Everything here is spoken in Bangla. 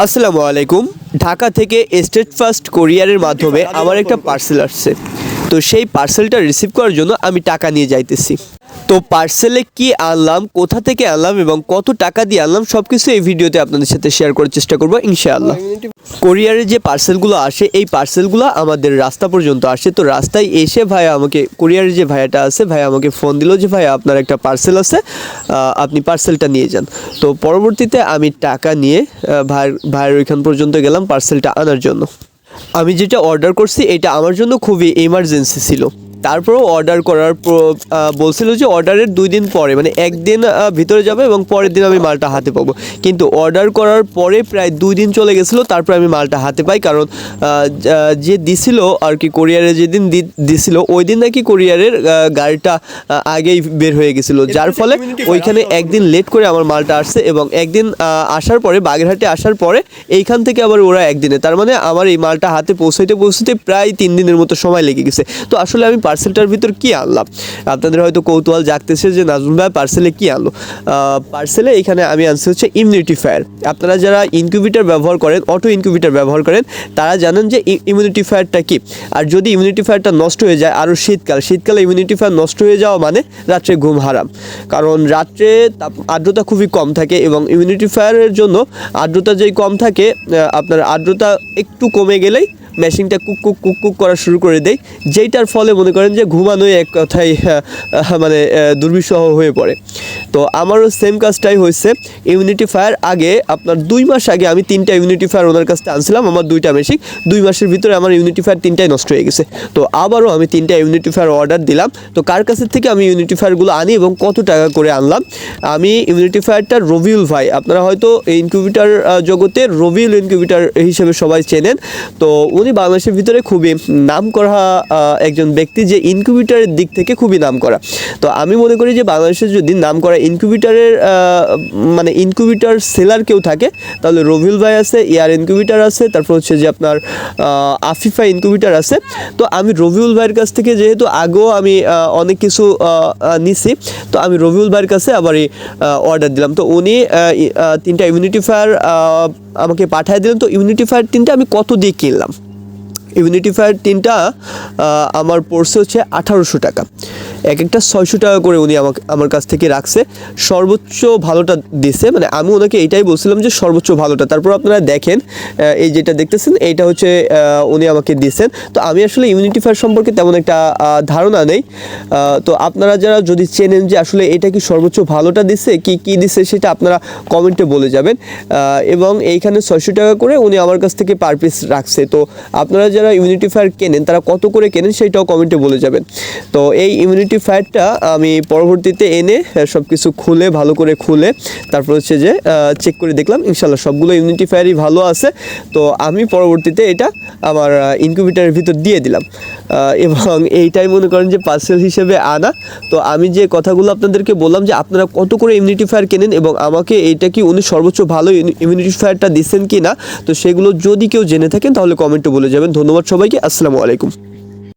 আসসালামু আলাইকুম। ঢাকা থেকে স্টেট ফার্স্ট কোরিয়ারের মাধ্যমে আমার একটা পার্সেল আসছে। তো সেই পার্সেলটা রিসিভ করার জন্য আমি টাকা নিয়ে যাইতেছি। তো পার্সেলে কি আনলাম, কোথা থেকে আনলাম এবং কত টাকা দিয়ে আনলাম সব কিছু এই ভিডিওতে আপনাদের সাথে শেয়ার করার চেষ্টা করবো ইনশাআল্লাহ। কোরিয়ারের যে পার্সেলগুলো আসে এই পার্সেলগুলো আমাদের রাস্তা পর্যন্ত আসে। তো রাস্তায় এসে ভাইয়া আমাকে, কোরিয়ারের যে ভাইয়াটা আছে, ভাইয়া আমাকে ফোন দিল যে ভাইয়া আপনার একটা পার্সেল আছে, আপনি পার্সেলটা নিয়ে যান। তো পরবর্তীতে আমি টাকা নিয়ে ভাইয়ের ওইখান পর্যন্ত গেলাম পার্সেলটা আনার জন্য। আমি যেটা অর্ডার করছি এটা আমার জন্য খুবই এমার্জেন্সি ছিল। তারপরেও অর্ডার করার বলছিল যে অর্ডারের 2 দিন পরে, মানে একদিন ভিতরে যাবে এবং পরের দিন আমি মালটা হাতে পাবো। কিন্তু অর্ডার করার পরে প্রায় 2 দিন চলে গেছিলো, তারপরে আমি মালটা হাতে পাই। কারণ যে দিছিল আর কি, কোরিয়ারে যেদিন দিছিল ওই দিন নাকি কোরিয়ারের গাড়িটা আগেই বের হয়ে গেছিলো, যার ফলে ওইখানে একদিন লেট করে আমার মালটা আসছে। এবং একদিন আসার পরে, বাগেরহাটে আসার পরে এইখান থেকে আবার ওরা একদিনে, তার মানে আমার এই মালটা হাতে পৌঁছাইতে প্রায় 3 দিনের মতো সময় লেগে গেছে। তো আসলে আমি পার্সেলটার ভিতর কি আনলাম, আপনাদের হয়তো কৌতূহল জাগতেছে যে নাজমুল ভাই পার্সেলে কি আনলো। পার্সেলে এখানে আমি আনছি হচ্ছে ইমিউনিটি ফায়ার। আপনারা যারা ইনকিউবেটর ব্যবহার করেন, অটো ইনকিউবেটর ব্যবহার করেন, তারা জানেন যে ইমিউনিটি ফায়ারটা কি। আর যদি ইমিউনিটি ফায়ারটা নষ্ট হয়ে যায়, আরও শীতকালে ইমিউনিটি ফায়ার নষ্ট হয়ে যাওয়া মানে রাত্রে ঘুম হারাম। কারণ রাত্রে আর্দ্রতা খুবই কম থাকে এবং ইমিউনিটি ফায়ারের জন্য আর্দ্রতা যেই কম থাকে, আপনার আর্দ্রতা একটু কমে গেলেই মেশিনটা কুক করা শুরু করে দেয়, যেইটার ফলে মনে করেন যে ঘুমানোই এক কথায় মানে দুর্বিষহ হয়ে পড়ে। তো আমারও সেম কাজটাই হয়েছে। ইমিউনিটি ফায়ার আগে, আপনার 2 মাস আগে আমি 3টা ইমিউনিটি ফায়ার ওনার কাছ থেকে আনছিলাম। আমার 2টা মেশিন, 2 মাসের ভিতরে আমার ইমিউনিটি ফায়ার 3টাই নষ্ট হয়ে গেছে। তো আবারও আমি 3টা ইমিউনিটি ফায়ার অর্ডার দিলাম। তো কার কাছের থেকে আমি ইমিউনিটি ফায়ারগুলো আনি এবং কত টাকা করে আনলাম, আমি ইমিউনিটি ফায়ারটা রবিউল ভাই, আপনারা হয়তো ইনকিউবেটর জগতে রবিউল ইনকিউবেটর হিসেবে সবাই চেনেন। তো উনি বাংলাদেশের ভিতরে খুবই নাম করা একজন ব্যক্তি, যে ইনকিউবেটরের দিক থেকে খুবই নাম করা। তো আমি মনে করি যে বাংলাদেশের যদি নাম করা ইনকিউবেটরের মানে ইনকিউবেটর সেলার কেউ থাকে, তাহলে রবিউল ভাই আছে, এয়ার ইনকিউবেটর আছে, তারপর হচ্ছে যে আপনার আফিফা ইনকিউবেটর আছে। তো আমি রবিউল ভাইয়ের কাছ থেকে, যেহেতু আগেও আমি অনেক কিছু নিছি, তো আমি রবিউল ভাইয়ের কাছে আবার অর্ডার দিলাম। তো উনি 3টা ইমিউনিটি ফায়ার আমাকে পাঠিয়ে দিলেন। তো ইমিউনিটি ফায়ার 3টা আমি কত দিয়ে কিনলাম, ইমিউনিটি ফায়ার 3টা আমার পড়ছে হচ্ছে 1800 টাকা। একটা 600 টাকা করে উনি আমার কাছ থেকে রাখছে। সর্বোচ্চ ভালোটা দিছে, মানে আমি ওনাকে এটাই বলছিলাম যে সর্বোচ্চ ভালোটা। তারপর আপনারা দেখেন, এই যেটা দেখতেছেন এইটা হচ্ছে উনি আমাকে দিয়েছেন। তো আমি আসলে ইমিউনিটি ফায়ার সম্পর্কে তেমন একটা ধারণা নেই। তো আপনারা যারা যদি চেনেন যে আসলে এটা কি সর্বোচ্চ ভালোটা দিছে কি দিছে, সেটা আপনারা কমেন্টে বলে যাবেন। এবং এইখানে 600 টাকা করে উনি আমার কাছ থেকে পার পিস রাখছে। তো আপনারা যারা ইমিউনিটি ফায়ার কেনেন তারা কত করে কেনেন সেটাও কমেন্টে বলে যাবেন। তো এই ইমিউনিটি ফায়ারটা আমি পরবর্তীতে এনে সব কিছু খুলে, ভালো করে খুলে, তারপর হচ্ছে যে চেক করে দেখলাম ইনশাল্লাহ সবগুলো ইমিউনিটি ফায়ারই ভালো আছে। তো আমি পরবর্তীতে এটা আমার ইনকিউবেটরের ভিতর দিয়ে দিলাম। এবং এইটাই মনে করেন যে পার্সেল হিসেবে আনা। তো আমি যে কথাগুলো আপনাদেরকে বললাম যে আপনারা কত করে ইমিউনিটি ফায়ার কেনেন এবং আমাকে এইটা কি উনি সর্বোচ্চ ভালো ইমিউনিটি ফায়ারটা দিচ্ছেন কি না, তো সেগুলো যদি কেউ জেনে থাকেন তাহলে কমেন্টে বলে যাবেন। ধন্যবাদ সবাইকে, আসসালামু আলাইকুম।